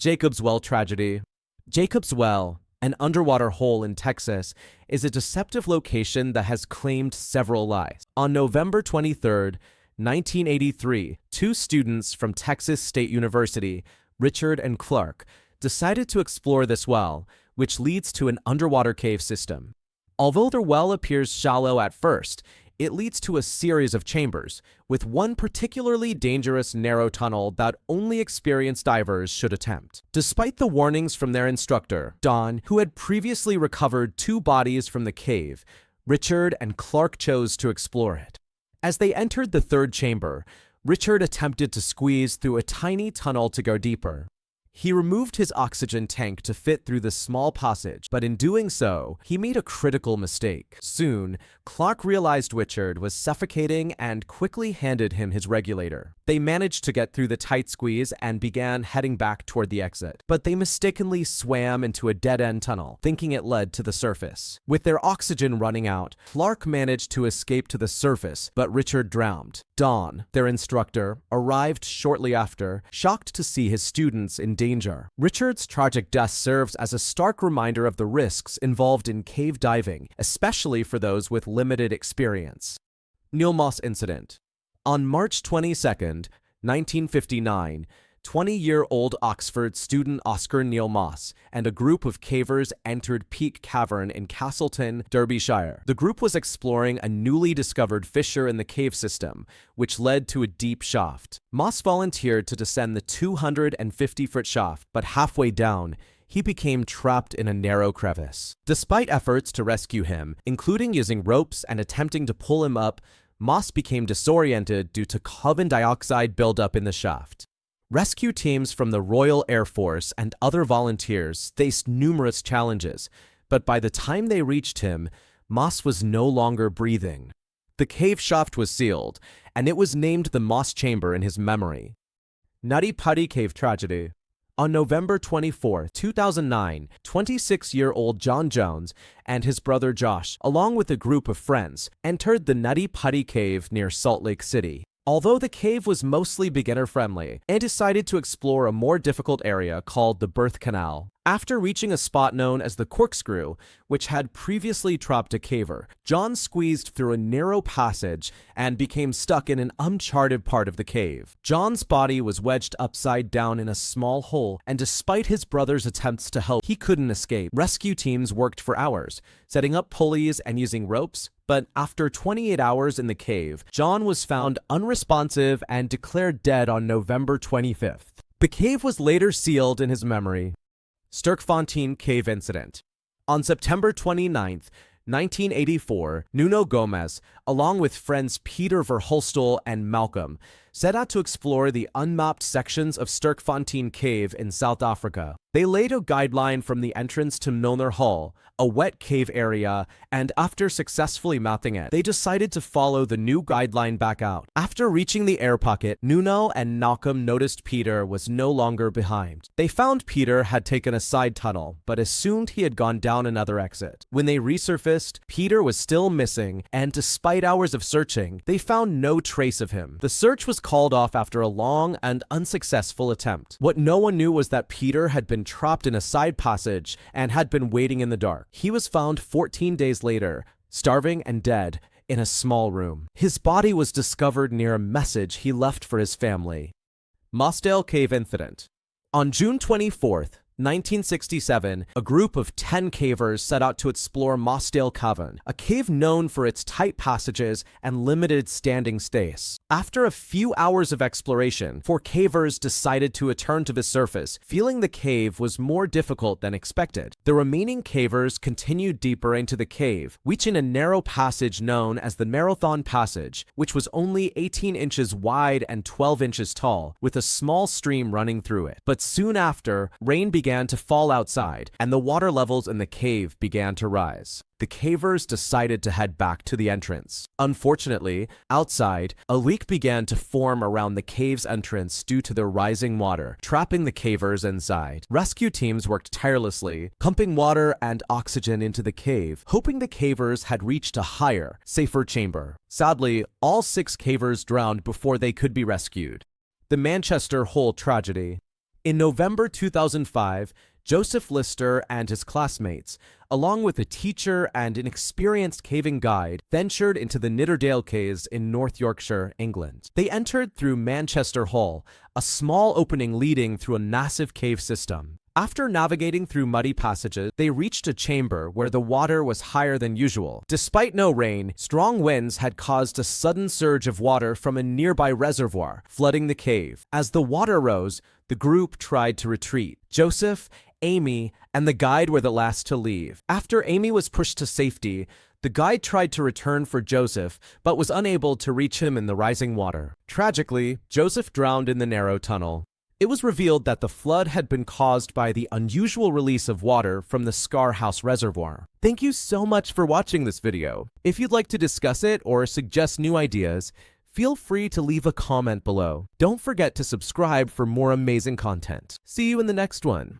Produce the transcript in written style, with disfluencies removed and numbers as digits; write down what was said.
Jacob's Well tragedy. Jacob's Well, an underwater hole in Texas, is a deceptive location that has claimed several lives. On November 23, 1983, two students from Texas State University, Richard and Clark, decided to explore this well, which leads to an underwater cave system. Although the well appears shallow at first, it leads to a series of chambers, with one particularly dangerous narrow tunnel that only experienced divers should attempt. Despite the warnings from their instructor, Don, who had previously recovered two bodies from the cave, Richard and Clark chose to explore it. As they entered the third chamber, Richard attempted to squeeze through a tiny tunnel to go deeper. He removed his oxygen tank to fit through the small passage, but in doing so, he made a critical mistake. Soon, Clark realized Richard was suffocating and quickly handed him his regulator. They managed to get through the tight squeeze and began heading back toward the exit, but they mistakenly swam into a dead-end tunnel, thinking it led to the surface. With their oxygen running out, Clark managed to escape to the surface, but Richard drowned. Don, their instructor, arrived shortly after, shocked to see his students in danger. Richard's tragic death serves as a stark reminder of the risks involved in cave diving, especially for those with limited experience. Neil Moss Incident. On March 22, 1959, 20-year-old Oxford student Oscar Neil Moss and a group of cavers entered Peak Cavern in Castleton, Derbyshire. The group was exploring a newly discovered fissure in the cave system, which led to a deep shaft. Moss volunteered to descend the 250-foot shaft, but halfway down, he became trapped in a narrow crevice. Despite efforts to rescue him, including using ropes and attempting to pull him up, Moss became disoriented due to carbon dioxide buildup in the shaft. Rescue teams from the Royal Air Force and other volunteers faced numerous challenges, but by the time they reached him, Moss was no longer breathing. The cave shaft was sealed, and it was named the Moss Chamber in his memory. Nutty Putty Cave Tragedy. On November 24, 2009, 26-year-old John Jones and his brother Josh, along with a group of friends, entered the Nutty Putty Cave near Salt Lake City. Although the cave was mostly beginner-friendly, they decided to explore a more difficult area called the Birth Canal. After reaching a spot known as the Corkscrew, which had previously trapped a caver, John squeezed through a narrow passage and became stuck in an uncharted part of the cave. John's body was wedged upside down in a small hole, and despite his brother's attempts to help, he couldn't escape. Rescue teams worked for hours, setting up pulleys and using ropes, but after 28 hours in the cave, John was found unresponsive and declared dead on November 25th. The cave was later sealed in his memory. Sturkfontein Cave Incident. On September 29, 1984, Nuno Gomes, along with friends Peter Verhulstel and Malcolm, set out to explore the unmapped sections of Sturkfontein Cave in South Africa. They laid a guideline from the entrance to Milner Hall, a wet cave area, and after successfully mapping it, they decided to follow the new guideline back out. After reaching the air pocket, Nuno and Malcolm noticed Peter was no longer behind. They found Peter had taken a side tunnel, but assumed he had gone down another exit. When they resurfaced, Peter was still missing, and despite hours of searching, they found no trace of him. The search was called off after a long and unsuccessful attempt. What no one knew was that Peter had been trapped in a side passage and had been waiting in the dark. He was found 14 days later, starving and dead, in a small room. His body was discovered near a message he left for his family. Mossdale Cave Incident. On June 24th, 1967, a group of 10 cavers set out to explore Mossdale Cavern, a cave known for its tight passages and limited standing space. After a few hours of exploration, 4 cavers decided to return to the surface, feeling the cave was more difficult than expected. The remaining cavers continued deeper into the cave, reaching a narrow passage known as the Marathon Passage, which was only 18 inches wide and 12 inches tall, with a small stream running through it. But soon after, rain began to fall outside, and the water levels in the cave began to rise. The cavers decided to head back to the entrance. Unfortunately, outside, a leak began to form around the cave's entrance due to the rising water, trapping the cavers inside. Rescue teams worked tirelessly, pumping water and oxygen into the cave, hoping the cavers had reached a higher, safer chamber. Sadly, all 6 cavers drowned before they could be rescued. The Manchester Hole Tragedy. In November 2005, Joseph Lister and his classmates, along with a teacher and an experienced caving guide, ventured into the Nidderdale Caves in North Yorkshire, England. They entered through Manchester Hall, a small opening leading through a massive cave system. After navigating through muddy passages, they reached a chamber where the water was higher than usual. Despite no rain, strong winds had caused a sudden surge of water from a nearby reservoir, flooding the cave. As the water rose, the group tried to retreat. Joseph, Amy, and the guide were the last to leave. After Amy was pushed to safety, the guide tried to return for Joseph, but was unable to reach him in the rising water. Tragically, Joseph drowned in the narrow tunnel. It was revealed that the flood had been caused by the unusual release of water from the Scar House Reservoir. Thank you so much for watching this video. If you'd like to discuss it or suggest new ideas, feel free to leave a comment below. Don't forget to subscribe for more amazing content. See you in the next one.